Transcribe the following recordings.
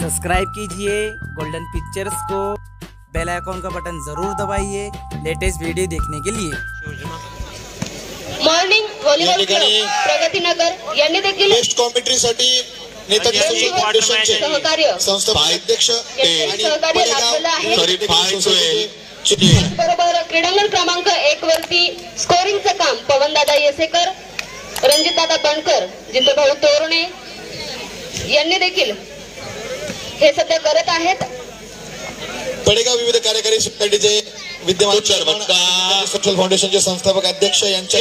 Subscribe कीजिए golden pictures को, bell icon का बटन जरूर दबाइए लेटेस्ट वीडियो देखने के लिए। मॉर्निंग व्हॉलीबॉल क्लब प्रगतीनगर यांनी देखील बेस्ट कॉमेंट्रीसाठी नेताजी सोशल फाउंडेशनचे सहकार्य संस्थापक अध्यक्ष आणि सहकार्य लाभलेलं आहे। बरोबर क्रीडांगण क्रमांक 1 वरती स्कोरिंगचं काम पवनदादा येसेकर, रणजितदादा बनकर, जितूभाऊ तोरणे यांनी देखील हे सध्या करत आहेत। पडेगाव विविध कार्यकारी सोसायटीचे विद्यमान सोशल फाउंडेशनचे संस्थापक अध्यक्ष यांच्या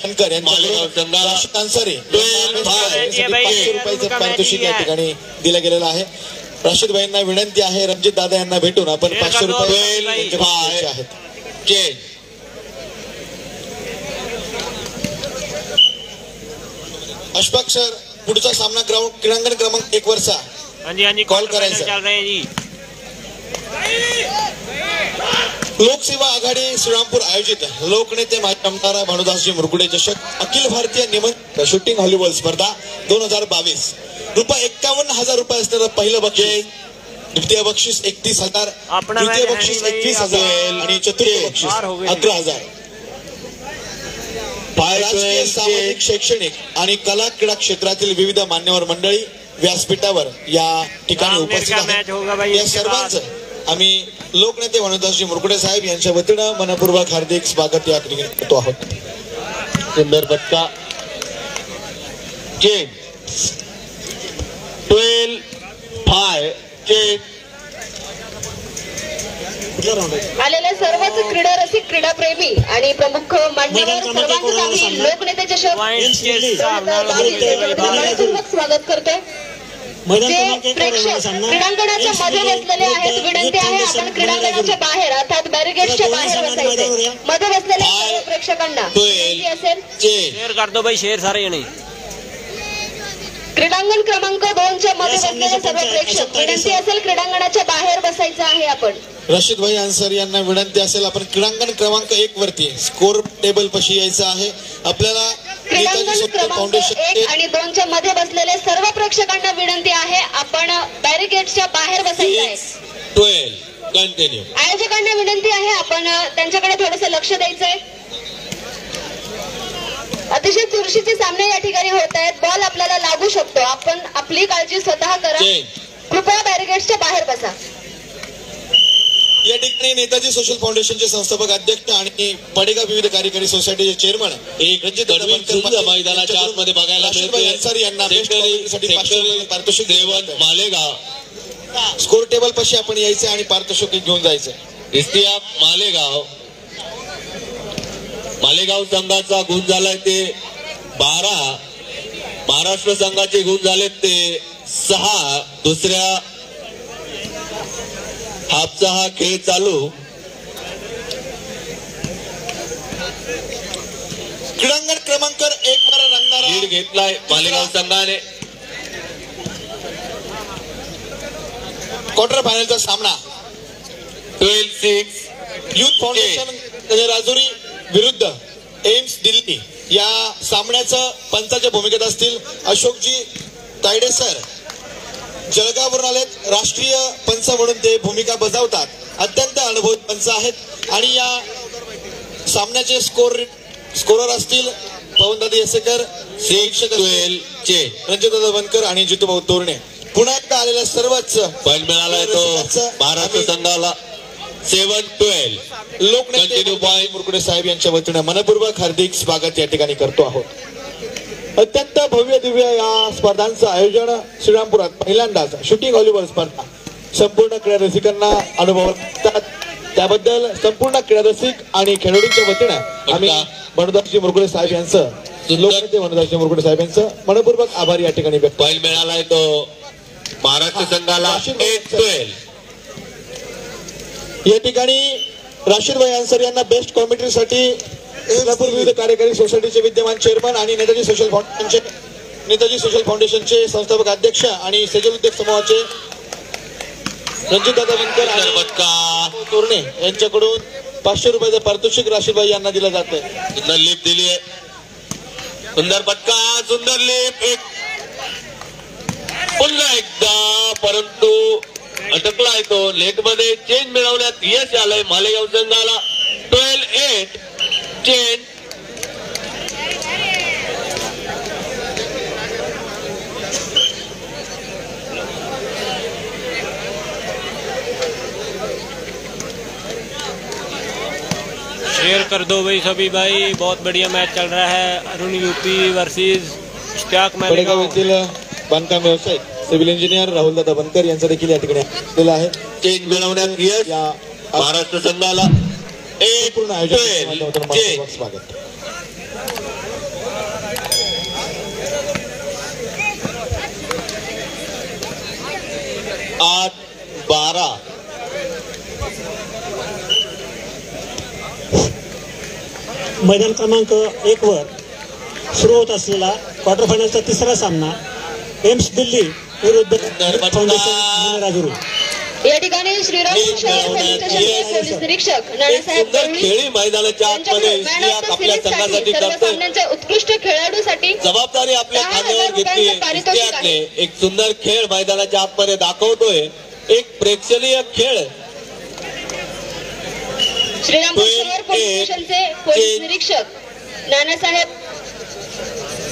बनकर ₹500 पारितोषिक या ठिकाणी दिलं गेलेलं आहे। राशीद भाईंना विनंती आहे रणजित दादा यांना भेटून आपण ₹500 आहेत। अशफाक सर पुढचा सामना क्रीडांगण क्रमांक 1 वरचा कॉल करायचा। लोकसेवा आघाडी श्रीरामपूर आयोजित लोकनेते माजी आमदार भानुदासजी मुरगुडे चषक अखिल भारतीय निमंत्रित शूटिंग व्हॉलीबॉल स्पर्धा 2022 ₹51,000 असणारं पहिलं बक्षीस, द्वितीय बक्षीस 31,000, तृतीय बक्षीस 21,000 आणि चतुर्थ बक्षीस 11,000। राजकीय, सामाजिक, शैक्षणिक आणि कला क्रीडा क्षेत्रातील विविध मान्यवर मंडळी व्यासपीठावर या ठिकाणी उपस्थित आहेत। या सर्वांचं आम्ही लोकनेते भानुदासजी मुरगुडे साहेब यांच्या वतीनं मनपूर्वक हार्दिक स्वागत या ठिकाणी करतो आहोत। सुंदर बच्चा 12-5 आलेल्या सर्वच क्रीडा रसिक, क्रीडा प्रेमी आणि प्रमुख मान्यवर सर्वांचं आम्ही लोकनेते चषक स्वागत करतोय। जे प्रेक्षक क्रीडांगणाच्या मध्ये बसलेले आहेत, विनंती आहे आपण क्रीडांगणाच्या बाहेर अर्थात बॅरिकेड्सच्या बाहेर बसायचे। मध्ये बसलेल्या सर्व प्रेक्षकांना विनंती असेल शेअर करतो भाई, शेअर सारे नाही। क्रीडांगण क्रमांक 2 च्या मध्ये बसलेले सर्व प्रेक्षक विनंती असेल क्रीडांगणाच्या बाहेर बसायचं आहे आपण। रशीद भाई अन्सर यांना विनंती असेल आपण क्रीडांगण क्रमांक 1 वरती स्कोर टेबल पाशी यायचं आहे। आपल्याला क्रीडांगण क्रमांक 1 आणि 2 च्या मध्ये बसलेले सर्व प्रेक्षकांना विनंती आहे आपण बॅरिकेड्सच्या बाहेर बसायचं आहे। 12 कंटिन्यू। आयोजकांना विनंती आहे आपण त्यांच्याकडे थोडंसं लक्ष द्यायचंय। अतिशय चुरशीचे सामने या ठिकाणी होत आहेत, बॉल आपल्याला लागू शकतो, आपण आपली काळजी स्वतः करा, कृपया बॅरिकेड्सच्या बाहेर बसा। या ठिकाणी नेताजी सोशल फाउंडेशनचे संस्थापक अध्यक्ष आणि पडेगाव विविध कार्यकारी सोसायटीचे चेअरमन रणजित मैदानाच्या आतमध्ये बघायला मिळते यांना पारितोषिक मालेगाव स्कोर टेबल पाशी आपण यायचं आणि पारितोषिक घेऊन जायचं। इस्तियाब मालेगाव संघाचा गुण झालाय ते 12, महाराष्ट्र संघाचे गुण झाले ते 6। दुसऱ्या हाफचा हा खेळ चालू। क्रीडांगण क्रमांक 1 वर रंगणारा लीड घेतलाय मालेगाव संघाने। क्वार्टर फायनलचा सामना 12-6 युथ फाउंडेशन राजुरी विरुद्ध एम्स दिल्ली। या सामन्याचं पंचाच्या भूमिकेत असतील अशोकजी तायडे सर, जळगाववरून आलेत, राष्ट्रीय पंच म्हणून ते भूमिका बजावतात, अत्यंत अनुभवी पंच आहेत। आणि या सामन्याचे स्कोरर असतील पवनदादा येसेकर, रणजितदादा बनकर आणि जितूभाऊ तोरणे। पुन्हा एकदा आलेल्या सर्वच पॉईंट मिळालाय तो महाराष्ट्र संघाला 7-12। लोकनेते मुरगुडे साहेब यांच्या वतीने मनपूर्वक हार्दिक स्वागत या ठिकाणी करतो आहोत। अत्यंत भव्य दिव्य या स्पर्धांचं आयोजन श्रीरामपुरात पहिल्यांदाच शूटिंग व्हॉलीबॉल स्पर्धा संपूर्ण क्रीडा रसिकांना अनुभवतात, त्याबद्दल संपूर्ण क्रीडा रसिक आणि खेळाडूंच्या वतीने आम्ही भानुदासजी मुरगुडे साहेब यांचं, लोकनेते भानुदासजी मुरगुडे साहेब यांचं मनपूर्वक आभार या ठिकाणी व्यक्त। पॉईंट मिळालाय तो महाराष्ट्र संघाला 8-12। या ठिकाणी राशीद भाई अन्सर यांना बेस्ट कॉमेंट्रीसाठी विविध कार्यकारी सोसायटीचे विद्यमान चेअरमन आणि नेताजी सोशल फाउंडेशनचे संस्थापक अध्यक्ष आणि सेजल उद्योग समूहाचे रणजितदादा बनकर आणि तोरणे यांच्याकडून ₹500 पारितोषिक राशीद भाई यांना दिलं जातं। सुंदर लिप दिली आहे, सुंदर पटका, सुंदर लिप, एक पुन्हा एकदा झटकला तो लेट मध्ये चेंज मिळवण्यात यश आलंय मालेगाव संघाला 12-8 चेंज. शेयर कर दो भाई सभी भाई. बहुत बढ़िया मैच चल रहा है. Arun UP versus Ishtiyaq Malegaon Malegaon. येथील बांधकाम व्यावसायिक सिव्हिल इंजिनियर राहुल दादा बनकर यांचा देखील या ठिकाणी आलेला आहे. चेंज मिळवण्यात यश या महाराष्ट्र संघाला पूर्ण आयोजन स्वागत. 8-12. मैदान क्रमांक 1 वर सुरू होत असलेला क्वार्टर फायनलचा तिसरा सामना एम्स दिल्ली विरुद्ध फाउंडेशन राजुरी. या ठिकाणी श्रीरामपूर शहर पोलीस स्टेशनचे पोलीस निरीक्षक नानासाहेब गवळी खेळी मैदानाच्या आतमध्ये इश्तियाक आपल्या संघासाठी सर्व करतोय. सामन्यांच्या उत्कृष्ट खेळाडूसाठी जबाबदारी आपल्या 10,000 खांद्यावर घेतली. रुपयांचं पारितोषिक इश्तियाकने आहे. एक सुंदर खेळ मैदानाच्या आतमध्ये दाखवतोय. एक प्रेक्षणीय खेळ. श्रीरामपूर शहर पोलीस स्टेशनचे पोलीस निरीक्षक नानासाहेब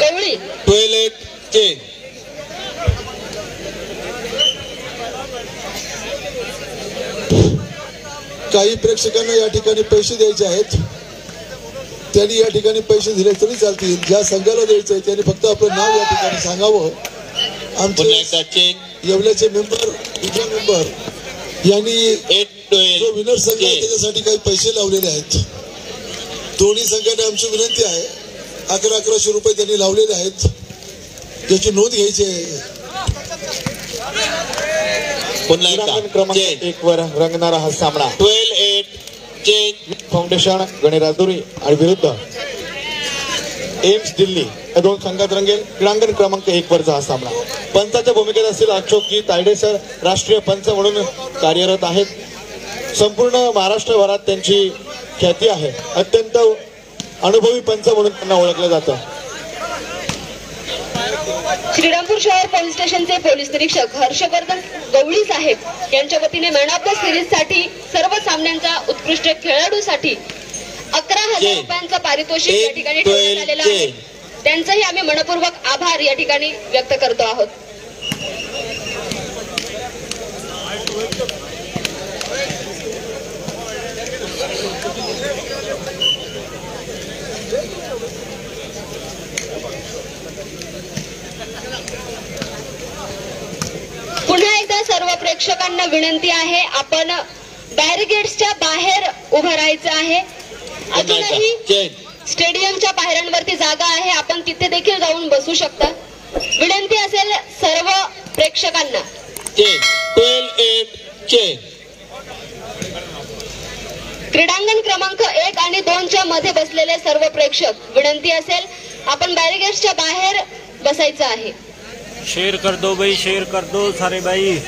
गवळी. 12-8 चेंज. काही प्रेक्षकांना या ठिकाणी पैसे द्यायचे आहेत. त्यांनी या ठिकाणी पैसे दिले तरी चालतील. ज्या संघाला द्यायचे आहे त्यांनी फक्त आपलं नाव या ठिकाणी सांगावं. आमचे येवल्याचे मेंबर दुसरा मेंबर यांनी जो विनर संघ आहे त्याच्यासाठी काही पैसे लावलेले आहेत. दोन्ही संघाने आमची विनंती आहे 1100 रुपये त्यांनी लावलेले आहेत. त्याची नोंद घ्यायची आहे. क्रमांक 1 वर रंगणारा हा सामना 12-8 चेंज. फाउंडेशन गणेराजुरी आणि विरुद्ध एम्स दिल्ली या दोन संघात रंगेल. क्रीडांगण क्रमांक 1 वरचा हा सामना. पंचाच्या भूमिकेत असतील अशोकजी तायडे सर राष्ट्रीय पंच म्हणून कार्यरत आहेत. संपूर्ण महाराष्ट्रभरात त्यांची ख्याती आहे. अत्यंत अनुभवी पंच म्हणून त्यांना ओळखलं जातं. श्रीरामपूर शहर पोलीस स्टेशनचे पोलीस निरीक्षक हर्षवर्धन गवळी साहेब यांच्या वतीने मॅन ऑफ द सिरीज साठी सर्व सामन्यांच्या उत्कृष्ट खेळाडूसाठी 11,000 रुपयांचं पारितोषिक या ठिकाणी ठेवण्यात आलेलं आहे. त्यांचंही आम्ही मनपूर्वक आभार या ठिकाणी व्यक्त करतो आहोत. पुन्हा एकदा सर्व प्रेक्षकांना विनंती आहे आपण बॅरिगेड्सच्या बाहेर उभं राहायचं आहे. अजूनही स्टेडियमच्या पायऱ्यांवरती जागा आहे. आपण तिथे देखील जाऊन बसू शकता. विनंती असेल सर्व प्रेक्षकांना. 12-8 चेंज. क्रीडांगण क्रमांक 1 आणि 2 च्या मध्ये बसलेले सर्व प्रेक्षक विनंती असेल आपण बॅरिगेड्सच्या बाहेर बसायचं आहे. शेयर कर दो भाई. शेयर कर दो सारे भाई.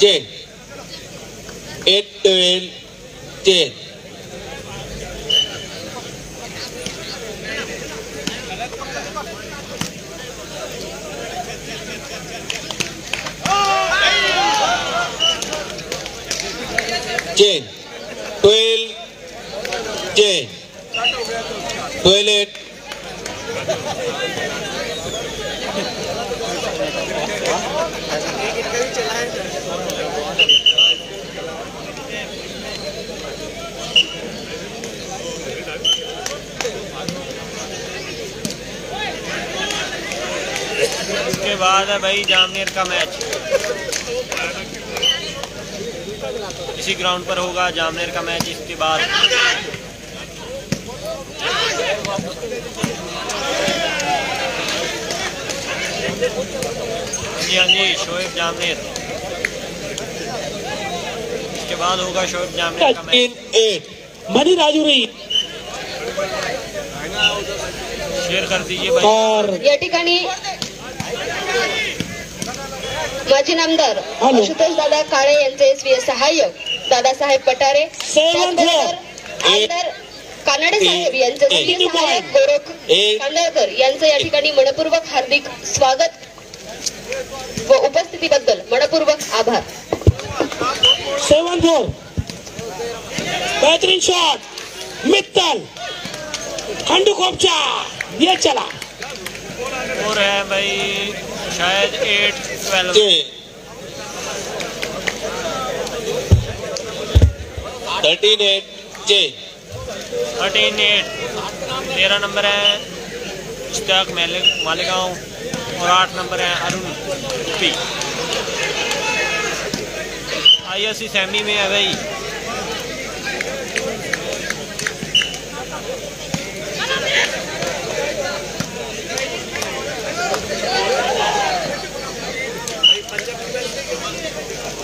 चेंज. 8-12 चेंज. चेंज. 12 चेंज. 12-8 उसके बाद है भाई जामनेर का मैच. इसी ग्राउंड पर होगा जामनेर का मैच. इसके बाद हाँ जी शोएब जामनेर. इसके बाद होगा शोएब जामनेर का मैच. 13-8 मनी राजुरी शेयर कर दीजिए भाई। और या ठिकाणी माजी नामदार आशुतोष दादा काळे यांचे एसवीए सहाय्यक दादासाहेब पटारे, त्याचबरोबर आमदार कानडे साहेब यांचे एसवीए सहाय्यक गोरख कांदळकर यांचं या ठिकाणी मनपूर्वक हार्दिक स्वागत व उपस्थितीबद्दल मनपूर्वक आभार। 7-4 बेहतरीन शॉट मित्तल खंडूखोपचा, ये चला और है भाई शायद 8-12 13-8 13 नंबर है इश्तियाक मालेगांव और 8 नंबर है अरुण यूपी। ISC सेमी में है भाई।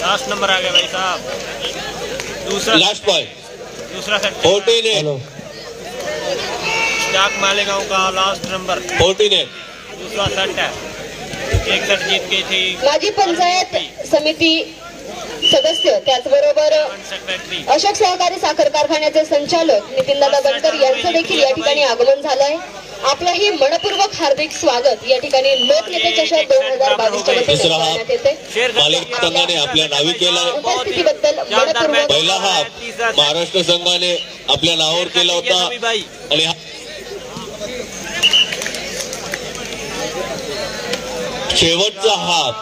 लास्ट नंबर आ गया भाई साहब। दूसरा लास्ट बॉय दूसरा सेट 14-8 इश्तियाक मालेगांव का लास्ट नंबर 14-8 दूसरा सेट है। एक सेट जीत गई थी माजी पंचायत समिती सदस्य, त्याचबरोबर सेक्रेटरी अशोक सहकारी साखर कारखान्याचे संचालक नितीनदादा बनकर यांचं देखील या ठिकाणी आगमन झालंय। आपलंही मनपूर्वक हार्दिक स्वागत या ठिकाणी लोकनेते चषक 2022 च्या वतीने करण्यात येते। मालेगाव संघाने आपल्या नावी केला। उपस्थितीबद्दल मनपूर्वक पहिला हाफ महाराष्ट्र संघाने आपल्या नावावर केला होता आणि शेवटचा हाफ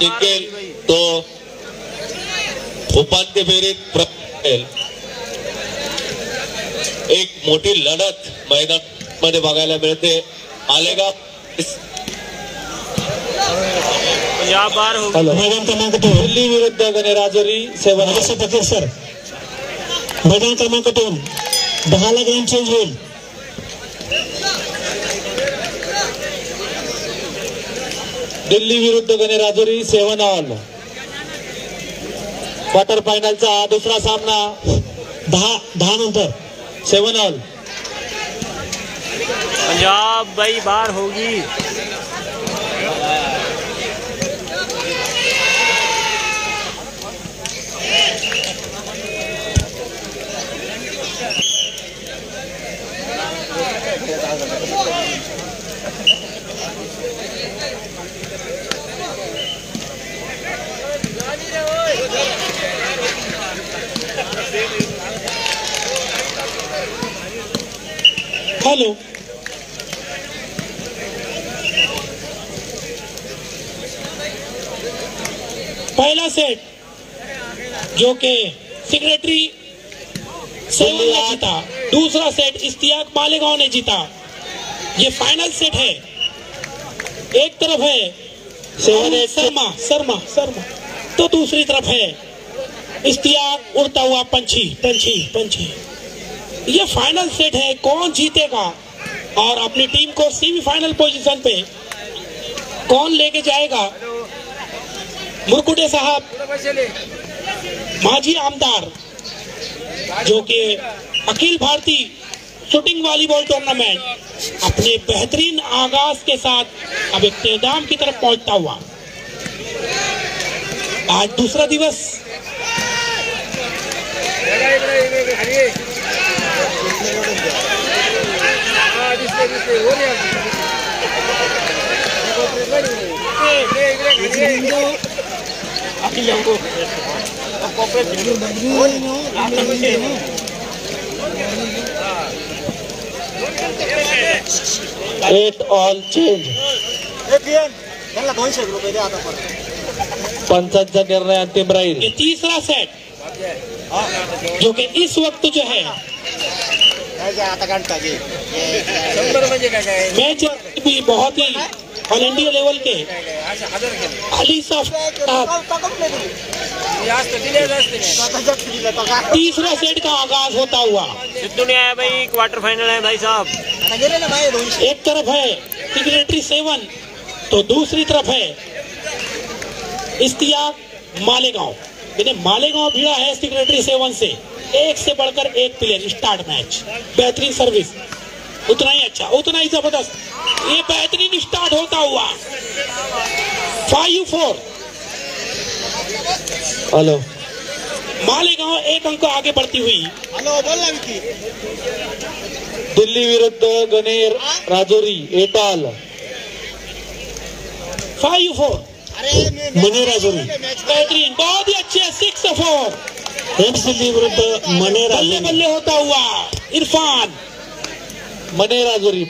जिंकेल तो उपांत्य फेरीत एक मोठी लढत मैदानामध्ये बघायला मिळते। मालेगाव पंजाब बार हो मैदान क्रमांक 2 दिल्ली विरुद्ध गणराजोरी 7 पटेल सर, मैदान क्रमांक 2 10 ला गेम चेंज होईल। दिल्ली विरुद्ध गणराजोरी 7 क्वार्टर फायनलचा दुसरा सामना 10 नंतर 7 पंजाब भाई बार होगी। हेलो पहला सेट जो कि सेक्रेटरी सेवन ने जीता, दूसरा सेट इश्तियाक मालेगांव ने जीता। ये फाइनल सेट है। एक तरफ है शर्मा तो दूसरी तरफ है इश्तियाक उड़ता हुआ पंछी। ये फाइनल सेट है। कौन जीतेगा और अपनी टीम को सेमीफाइनल पोजीशन पे कौन लेके जाएगा? मुरकुटे साहब माजी आमदार जो कि Akhil Bharatiya shooting volleyball tournament अपने बेहतरीन आगाज के साथ अब इख्तिताम की तरफ पहुंचता हुआ आज दूसरा दिवस एट ऑल चेंज पंचांचा निर्णय अंतिम राहील। ये तीसरा सेट जो कि इस वक्त जो है मैच भी बहुत ही ऑल इंडिया लेवल के अली साहब तीसरा सेट का आगाज होता हुआ सिद्धू ने आया भाई। क्वार्टर फाइनल है भाई साहब। एक तरफ है सेक्रेटरी 7 तो दूसरी तरफ है इश्तियाक मालेगांव। मालेगांव भिड़ा है सेक्रेटरी 7 से। एक से बढ़कर एक प्लेयर। स्टार्ट मैच बेहतरीन सर्विस उतना ही अच्छा, उतना ही जबरदस्त। ये बेहतरीन स्टार्ट होता हुआ 5-4। हेलो मालेगांव 1 अंक आगे बढ़ती हुई। दिल्ली विरुद्ध गणेर राजौरी एटाल 5-4। मने राजौरी बेहतरीन, बहुत ही अच्छे 6-4। एम्स दिल्ली विरुद्ध मने बल्ले राजौरी बल्ले होता हुआ इरफान मने राजौरी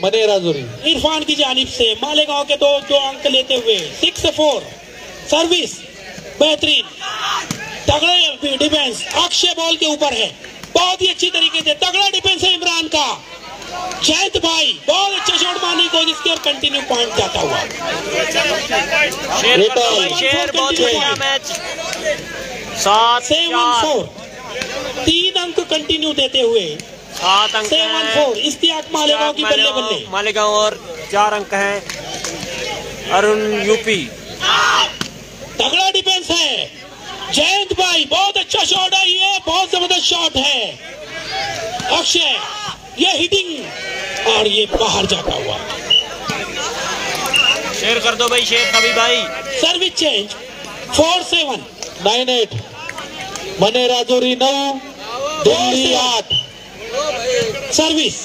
इरफान की जानिब से मालेगांव के दो अंक लेते हुए 6-4। सर्विस बेहतरीन, तगड़े डिफेंस। अक्षय बॉल के ऊपर है, बहुत ही अच्छी तरीके से तगड़ा डिफेंस है इमरान का। जयंत भाई बहुत अच्छे शॉट मारने की कोशिश की और कंटिन्यू पॉइंट जाता हुआ। शेर बहुत बढ़िया मैच 7-4। 3 अंक कंटिन्यू देते हुए 7 अंक 7-4। इश्तियाक मालेगांव की बल्ले बल्ले। मालेगांव और 4 अंक हैं अरुण यूपी। तगड़ा डिफेंस है जयंत भाई, बहुत अच्छा शॉट है, ये बहुत जबरदस्त शॉट है। अक्षय ये हिटिंग और ये बाहर जाता हुआ। शेयर कर दो भाई, शेयर कभी भाई। Service change 4-7। 9-8 मने राजौरी 9 दिल्ली 8। सर्विस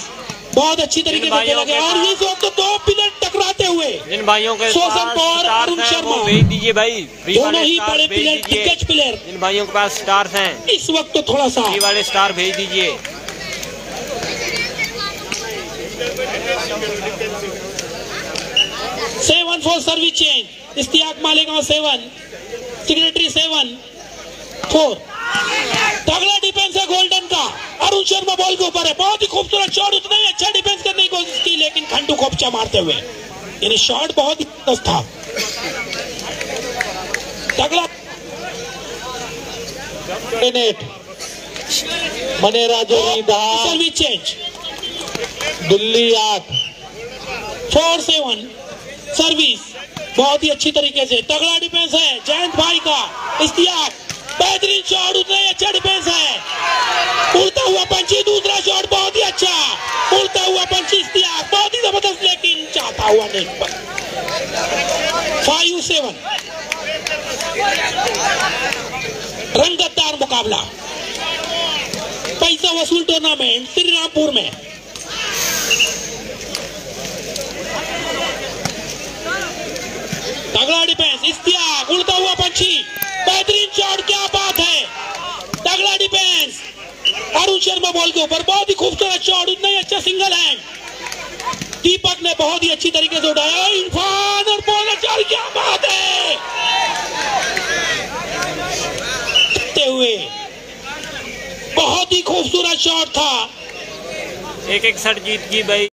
बहुत अच्छी तरीके से खेला गया और ये तो 2 पिलर टकराते हुए। जिन भाइयों के शोषण और अरुण स्टार्स हैं शर्मा वो भेज दीजिए भाई। फ्री दोनों वाले ही स्टार बड़े भेज प्लेयर, दीजिए। दिग्गज प्लेयर जिन भाइयों के पास स्टार्स हैं इस वक्त तो थोड़ा सा फ्री वाले स्टार भेज दीजिए। 7-4 service change. Ishtiyaq Malegaon 7, secretary 7-4। तगड़ा डिफेंस है गोल्डन का। अरुण शर्मा बॉल के ऊपर है, बहुत ही खूबसूरत शॉट। उतना ही अच्छा डिफेंस करने की कोशिश की लेकिन खंडू खोपचा मारते हुए, यानी शॉट बहुत ही जबरदस्त था। तगड़ा 9-8 मने Rajouri 10 service change Delhi 8। 4-7 service बहुत ही अच्छी तरीके से। तगड़ा डिफेंस है जयंत भाई का। इश्तियाक बेहतरीन शॉट, उतना ही अच्छा डिफेंस है। उड़ता हुआ पंची, दूसरा शॉट बहुत ही अच्छा। उड़ता हुआ पंची इश्तियाक बहुत ही जबरदस्त लेकिन चाहता हुआ नहीं। 5-7 रंगतदार मुकाबला। पैसा वसूल टूर्नामेंट श्रीरामपुर में। तगड़ा डिफेंस इश्तियाक, उड़ता हुआ पंछी, बेहतरीन शॉट, क्या बात है। तगड़ा डिफेंस अरुण शर्मा बॉल के ऊपर, बहुत ही खूबसूरत शॉट, उतना ही अच्छा सिंगल हैंड। दीपक ने बहुत ही अच्छी तरीके से उठाया। इरफान और बॉलर, क्या बात है। हुए बहुत ही खूबसूरत शॉट था। 1-1 शॉट जीत की भाई।